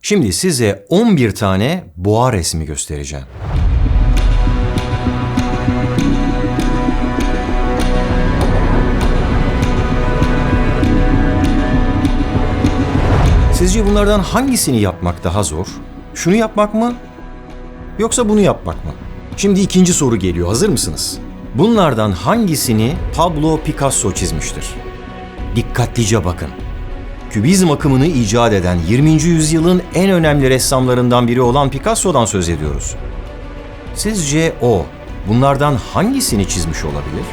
Şimdi size 11 tane boğa resmi göstereceğim. Sizce bunlardan hangisini yapmak daha zor? Şunu yapmak mı? Yoksa bunu yapmak mı? Şimdi ikinci soru geliyor. Hazır mısınız? Bunlardan hangisini Pablo Picasso çizmiştir? Dikkatlice bakın. Kübizm akımını icat eden 20. yüzyılın en önemli ressamlarından biri olan Picasso'dan söz ediyoruz. Sizce o bunlardan hangisini çizmiş olabilir?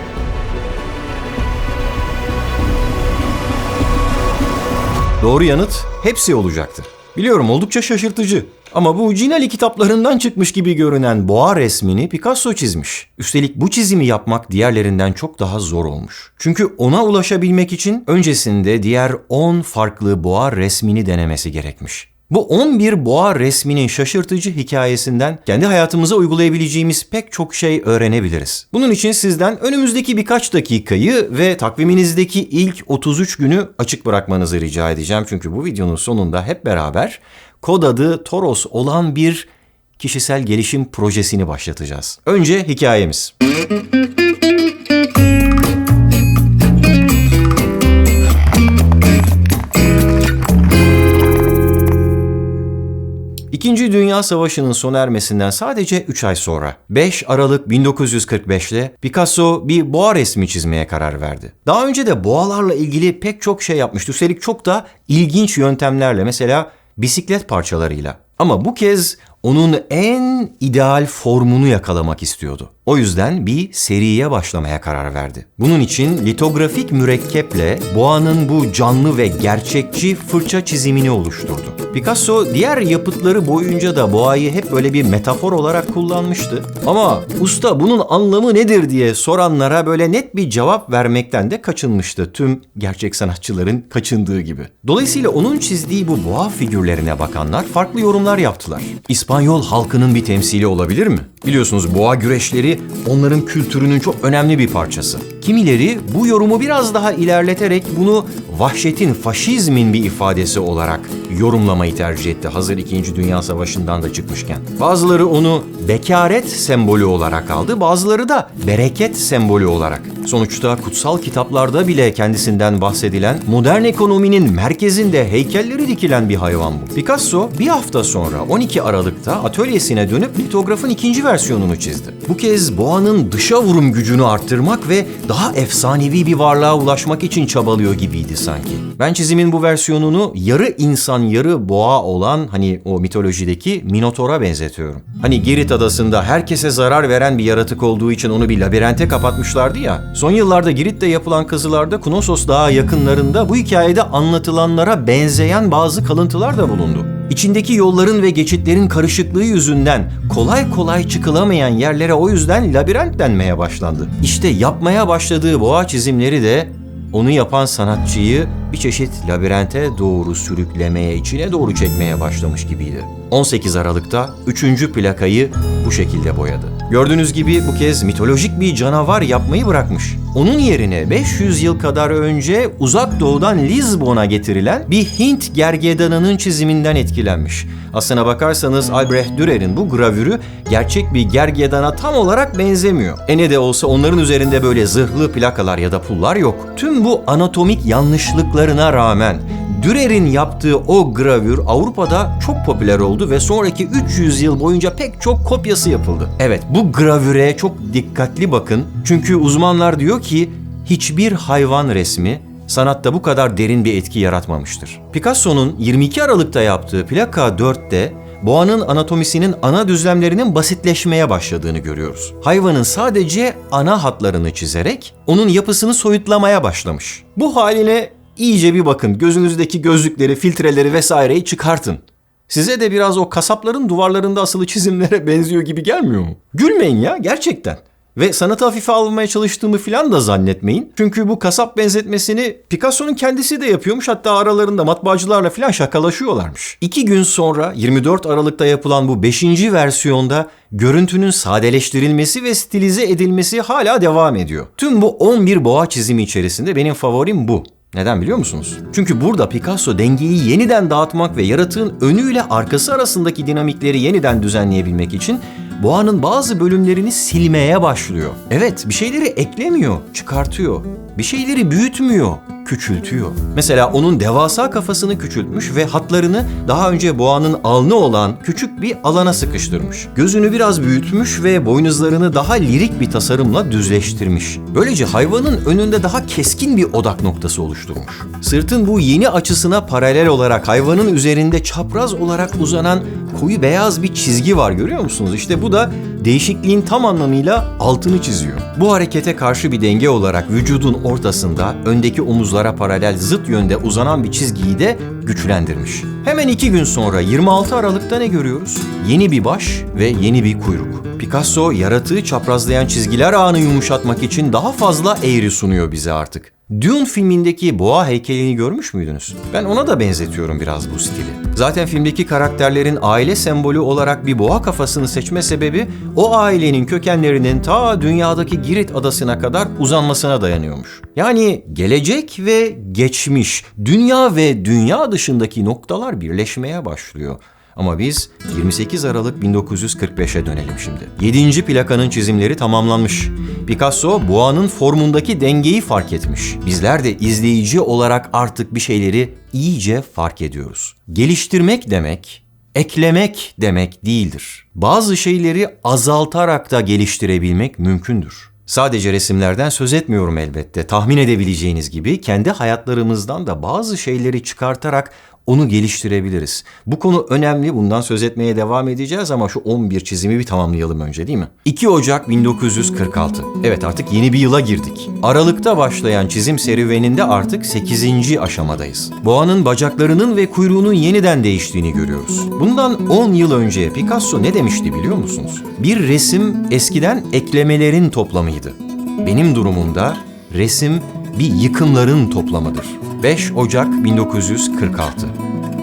Doğru yanıt hepsi olacaktı. Biliyorum oldukça şaşırtıcı. Ama bu Cinali kitaplarından çıkmış gibi görünen boğa resmini Picasso çizmiş. Üstelik bu çizimi yapmak diğerlerinden çok daha zor olmuş. Çünkü ona ulaşabilmek için öncesinde diğer 10 farklı boğa resmini denemesi gerekmiş. Bu 11 boğa resminin şaşırtıcı hikayesinden kendi hayatımıza uygulayabileceğimiz pek çok şey öğrenebiliriz. Bunun için sizden önümüzdeki birkaç dakikayı ve takviminizdeki ilk 33 günü açık bırakmanızı rica edeceğim. Çünkü bu videonun sonunda hep beraber kod adı Toros olan bir kişisel gelişim projesini başlatacağız. Önce hikayemiz. İkinci Dünya Savaşı'nın sona ermesinden sadece 3 ay sonra 5 Aralık 1945'te Picasso bir boğa resmi çizmeye karar verdi. Daha önce de boğalarla ilgili pek çok şey yapmıştı. Üstelik çok da ilginç yöntemlerle, mesela bisiklet parçalarıyla. Ama bu kez onun en ideal formunu yakalamak istiyordu. O yüzden bir seriye başlamaya karar verdi. Bunun için litografik mürekkeple boğanın bu canlı ve gerçekçi fırça çizimini oluşturdu. Picasso diğer yapıtları boyunca da boğayı hep böyle bir metafor olarak kullanmıştı. Ama usta bunun anlamı nedir diye soranlara böyle net bir cevap vermekten de kaçınmıştı. Tüm gerçek sanatçıların kaçındığı gibi. Dolayısıyla onun çizdiği bu boğa figürlerine bakanlar farklı yorumlar yaptılar. İspanyol halkının bir temsili olabilir mi? Biliyorsunuz boğa güreşleri onların kültürünün çok önemli bir parçası. Kimileri bu yorumu biraz daha ilerleterek bunu vahşetin, faşizmin bir ifadesi olarak yorumlamayı tercih etti. Hazır 2. Dünya Savaşı'ndan da çıkmışken. Bazıları onu bekaret sembolü olarak aldı, bazıları da bereket sembolü olarak. Sonuçta kutsal kitaplarda bile kendisinden bahsedilen, modern ekonominin merkezinde heykelleri dikilen bir hayvan bu. Picasso bir hafta sonra 12 Aralık'ta atölyesine dönüp litografın ikinci versiyonunu çizdi. Bu kez boğanın dışa vurum gücünü arttırmak ve daha efsanevi bir varlığa ulaşmak için çabalıyor gibiydi sanki. Ben çizimin bu versiyonunu yarı insan yarı boğa olan o mitolojideki Minotaur'a benzetiyorum. Girit adasında herkese zarar veren bir yaratık olduğu için onu bir labirente kapatmışlardı ya. Son yıllarda Girit'te yapılan kazılarda Knossos Dağı yakınlarında bu hikayede anlatılanlara benzeyen bazı kalıntılar da bulundu. İçindeki yolların ve geçitlerin karışıklığı yüzünden kolay kolay çıkılamayan yerlere o yüzden labirent denmeye başlandı. İşte yapmaya başladığı boğa çizimleri de onu yapan sanatçıyı bir çeşit labirente doğru sürüklemeye, içine doğru çekmeye başlamış gibiydi. 18 Aralık'ta 3. plakayı bu şekilde boyadı. Gördüğünüz gibi bu kez mitolojik bir canavar yapmayı bırrakmış. Onun yerine 500 yıl kadar önce uzak doğudan Lizbon'a getirilen bir Hint gergedanının çiziminden etkilenmiş. Aslına bakarsanız Albrecht Dürer'in bu gravürü gerçek bir gergedana tam olarak benzemiyor. Ne de olsa onların üzerinde böyle zırhlı plakalar ya da pullar yok. Tüm bu anatomik yanlışlıklarına rağmen Dürer'in yaptığı o gravür Avrupa'da çok popüler oldu ve sonraki 300 yıl boyunca pek çok kopyası yapıldı. Evet, bu gravüre çok dikkatli bakın. Çünkü uzmanlar diyor ki hiçbir hayvan resmi sanatta bu kadar derin bir etki yaratmamıştır. Picasso'nun 22 Aralık'ta yaptığı plaka 4'te boğanın anatomisinin ana düzlemlerinin basitleşmeye başladığını görüyoruz. Hayvanın sadece ana hatlarını çizerek onun yapısını soyutlamaya başlamış. Bu haline İyice bir bakın, gözünüzdeki gözlükleri, filtreleri vesaireyi çıkartın. Size de biraz o kasapların duvarlarında asılı çizimlere benziyor gibi gelmiyor mu? Gülmeyin ya, gerçekten. Ve sanatı hafife almaya çalıştığımı falan da zannetmeyin. Çünkü bu kasap benzetmesini Picasso'nun kendisi de yapıyormuş. Hatta aralarında matbaacılarla falan şakalaşıyorlarmış. 2 gün sonra 24 Aralık'ta yapılan bu 5. versiyonda görüntünün sadeleştirilmesi ve stilize edilmesi hala devam ediyor. Tüm bu 11 boğa çizimi içerisinde benim favorim bu. Neden biliyor musunuz? Çünkü burada Picasso dengeyi yeniden dağıtmak ve yaratığın önüyle arkası arasındaki dinamikleri yeniden düzenleyebilmek için boğanın bazı bölümlerini silmeye başlıyor. Evet, bir şeyleri eklemiyor, çıkartıyor. Bir şeyleri büyütmüyor, küçültüyor. Mesela onun devasa kafasını küçültmüş ve hatlarını daha önce boğanın alnı olan küçük bir alana sıkıştırmış. Gözünü biraz büyütmüş ve boynuzlarını daha lirik bir tasarımla düzleştirmiş. Böylece hayvanın önünde daha keskin bir odak noktası oluşturmuş. Sırtın bu yeni açısına paralel olarak hayvanın üzerinde çapraz olarak uzanan koyu beyaz bir çizgi var, görüyor musunuz? İşte bu da değişikliğin tam anlamıyla altını çiziyor. Bu harekete karşı bir denge olarak vücudun ortasında öndeki omuzlara paralel zıt yönde uzanan bir çizgiyi de güçlendirmiş. Hemen 2 gün sonra 26 Aralık'ta ne görüyoruz? Yeni bir baş ve yeni bir kuyruk. Picasso yaratığı çaprazlayan çizgiler ağını yumuşatmak için daha fazla eğri sunuyor bize artık. Dune filmindeki boğa heykelini görmüş müydünüz? Ben ona da benzetiyorum biraz bu stili. Zaten filmdeki karakterlerin aile sembolü olarak bir boğa kafasını seçme sebebi o ailenin kökenlerinin ta dünyadaki Girit adasına kadar uzanmasına dayanıyormuş. Yani gelecek ve geçmiş, dünya ve dünya dışındaki noktalar birleşmeye başlıyor. Ama biz 28 Aralık 1945'e dönelim şimdi. 7. plakanın çizimleri tamamlanmış. Picasso boğanın formundaki dengeyi fark etmiş. Bizler de izleyici olarak artık bir şeyleri iyice fark ediyoruz. Geliştirmek demek, eklemek demek değildir. Bazı şeyleri azaltarak da geliştirebilmek mümkündür. Sadece resimlerden söz etmiyorum elbette. Tahmin edebileceğiniz gibi kendi hayatlarımızdan da bazı şeyleri çıkartarak onu geliştirebiliriz. Bu konu önemli. Bundan söz etmeye devam edeceğiz ama şu 11 çizimi bir tamamlayalım önce, değil mi? 2 Ocak 1946. Evet, artık yeni bir yıla girdik. Aralıkta başlayan çizim serüveninde artık 8. aşamadayız. Boğanın bacaklarının ve kuyruğunun yeniden değiştiğini görüyoruz. Bundan 10 yıl önce Picasso ne demişti biliyor musunuz? Bir resim eskiden eklemelerin toplamıydı. Benim durumumda resim bir yıkımların toplamıdır. 5 Ocak 1946.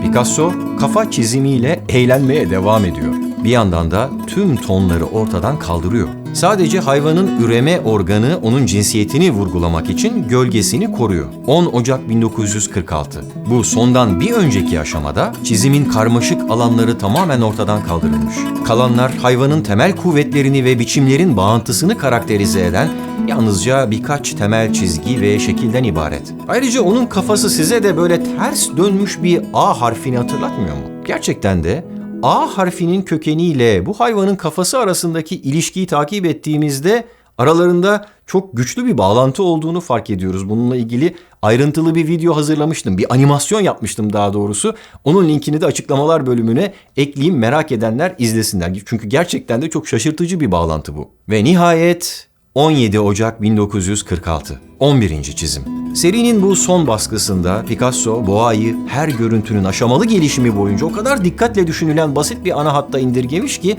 Picasso kafa çizimiyle eğlenmeye devam ediyor. Bir yandan da tüm tonları ortadan kaldırıyor. Sadece hayvanın üreme organı onun cinsiyetini vurgulamak için gölgesini koruyor. 10 Ocak 1946. Bu sondan bir önceki aşamada çizimin karmaşık alanları tamamen ortadan kaldırılmış. Kalanlar hayvanın temel kuvvetlerini ve biçimlerin bağıntısını karakterize eden yalnızca birkaç temel çizgi ve şekilden ibaret. Ayrıca onun kafası size de böyle ters dönmüş bir A harfini hatırlatmıyor mu? Gerçekten de A harfinin kökeniyle bu hayvanın kafası arasındaki ilişkiyi takip ettiğimizde aralarında çok güçlü bir bağlantı olduğunu fark ediyoruz. Bununla ilgili ayrıntılı bir video hazırlamıştım. Bir animasyon yapmıştım daha doğrusu. Onun linkini de açıklamalar bölümüne ekleyeyim, merak edenler izlesinler. Çünkü gerçekten de çok şaşırtıcı bir bağlantı bu. Ve nihayet 17 Ocak 1946. 11. çizim. Serinin bu son baskısında Picasso boğayı her görüntünün aşamalı gelişimi boyunca o kadar dikkatle düşünülen basit bir ana hatta indirgemiş ki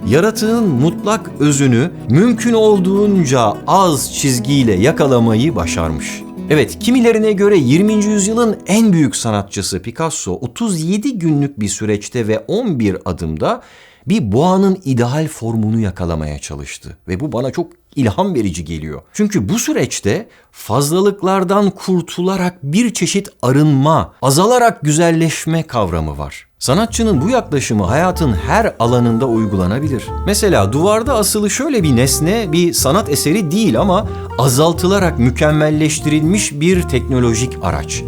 yaratığın mutlak özünü mümkün olduğunca az çizgiyle yakalamayı başarmış. Evet, kimilerine göre 20. yüzyılın en büyük sanatçısı Picasso 37 günlük bir süreçte ve 11 adımda bir boğanın ideal formunu yakalamaya çalıştı ve bu bana çok ilham verici geliyor. Çünkü bu süreçte fazlalıklardan kurtularak bir çeşit arınma, azalarak güzelleşme kavramı var. Sanatçının bu yaklaşımı hayatın her alanında uygulanabilir. Mesela duvarda asılı şöyle bir nesne bir sanat eseri değil ama azaltılarak mükemmelleştirilmiş bir teknolojik araç.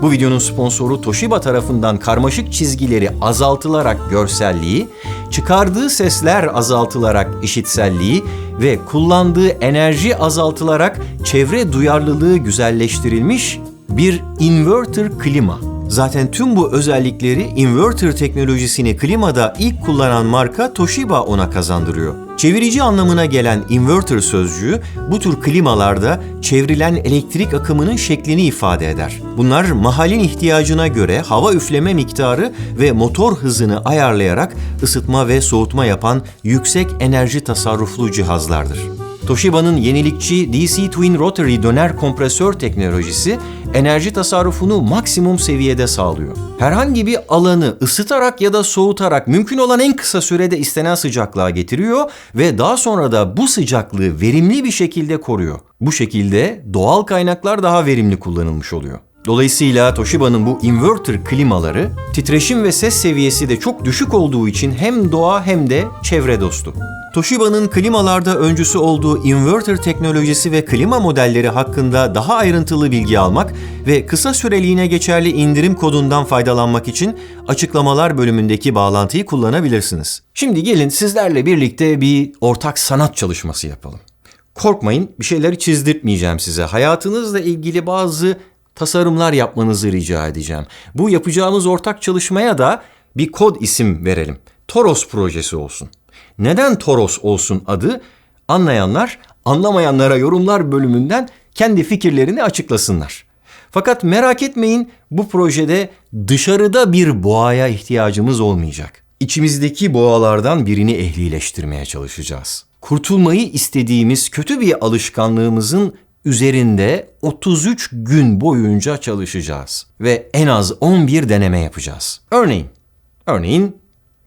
Bu videonun sponsoru Toshiba tarafından karmaşık çizgileri azaltılarak görselliği, çıkardığı sesler azaltılarak işitselliği ve kullandığı enerji azaltılarak çevre duyarlılığı güzelleştirilmiş bir inverter klima. Zaten tüm bu özellikleri inverter teknolojisini klimada ilk kullanan marka Toshiba ona kazandırıyor. Çevirici anlamına gelen inverter sözcüğü bu tür klimalarda çevrilen elektrik akımının şeklini ifade eder. Bunlar mahallin ihtiyacına göre hava üfleme miktarı ve motor hızını ayarlayarak ısıtma ve soğutma yapan yüksek enerji tasarruflu cihazlardır. Toshiba'nın yenilikçi DC Twin Rotary döner kompresör teknolojisi enerji tasarrufunu maksimum seviyede sağlıyor. Herhangi bir alanı ısıtarak ya da soğutarak mümkün olan en kısa sürede istenen sıcaklığa getiriyor ve daha sonra da bu sıcaklığı verimli bir şekilde koruyor. Bu şekilde doğal kaynaklar daha verimli kullanılmış oluyor. Dolayısıyla Toshiba'nın bu inverter klimaları titreşim ve ses seviyesi de çok düşük olduğu için hem doğa hem de çevre dostu. Toshiba'nın klimalarda öncüsü olduğu inverter teknolojisi ve klima modelleri hakkında daha ayrıntılı bilgi almak ve kısa süreliğine geçerli indirim kodundan faydalanmak için açıklamalar bölümündeki bağlantıyı kullanabilirsiniz. Şimdi gelin sizlerle birlikte bir ortak sanat çalışması yapalım. Korkmayın, bir şeyleri çizdirtmeyeceğim size. Hayatınızla ilgili bazı tasarımlar yapmanızı rica edeceğim. Bu yapacağımız ortak çalışmaya da bir kod isim verelim. Toros projesi olsun. Neden Toros olsun adı? Anlayanlar, anlamayanlara yorumlar bölümünden kendi fikirlerini açıklasınlar. Fakat merak etmeyin, bu projede dışarıda bir boğaya ihtiyacımız olmayacak. İçimizdeki boğalardan birini ehlileştirmeye çalışacağız. Kurtulmayı istediğimiz kötü bir alışkanlığımızın üzerinde 33 gün boyunca çalışacağız ve en az 11 deneme yapacağız. Örneğin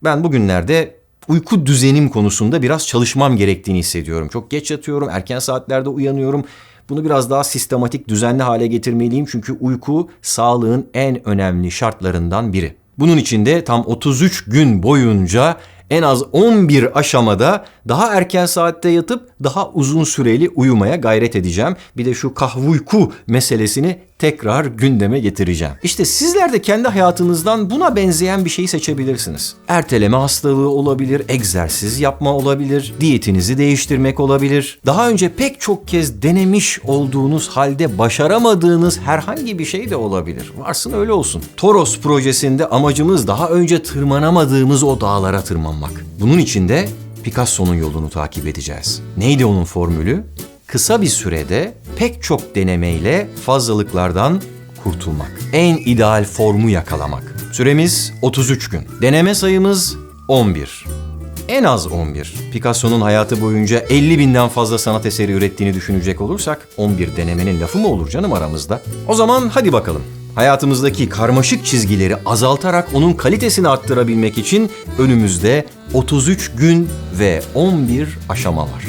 ben bugünlerde uyku düzenim konusunda biraz çalışmam gerektiğini hissediyorum. Çok geç yatıyorum, erken saatlerde uyanıyorum. Bunu biraz daha sistematik, düzenli hale getirmeliyim çünkü uyku sağlığın en önemli şartlarından biri. Bunun için de tam 33 gün boyunca en az 11 aşamada daha erken saatte yatıp daha uzun süreli uyumaya gayret edeceğim. Bir de şu kahvuyku meselesini tekrar gündeme getireceğim. İşte sizler de kendi hayatınızdan buna benzeyen bir şeyi seçebilirsiniz. Erteleme hastalığı olabilir, egzersiz yapma olabilir, diyetinizi değiştirmek olabilir. Daha önce pek çok kez denemiş olduğunuz halde başaramadığınız herhangi bir şey de olabilir. Varsın öyle olsun. Toros projesinde amacımız daha önce tırmanamadığımız o dağlara tırmanmak. Bunun için de Picasso'nun yolunu takip edeceğiz. Neydi onun formülü? Kısa bir sürede pek çok denemeyle fazlalıklardan kurtulmak. En ideal formu yakalamak. Süremiz 33 gün. Deneme sayımız 11. En az 11. Picasso'nun hayatı boyunca 50.000'den fazla sanat eseri ürettiğini düşünecek olursak 11 denemenin lafı mı olur canım aramızda? O zaman hadi bakalım. Hayatımızdaki karmaşık çizgileri azaltarak onun kalitesini arttırabilmek için önümüzde 33 gün ve 11 aşama var.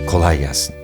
Kolay gelsin.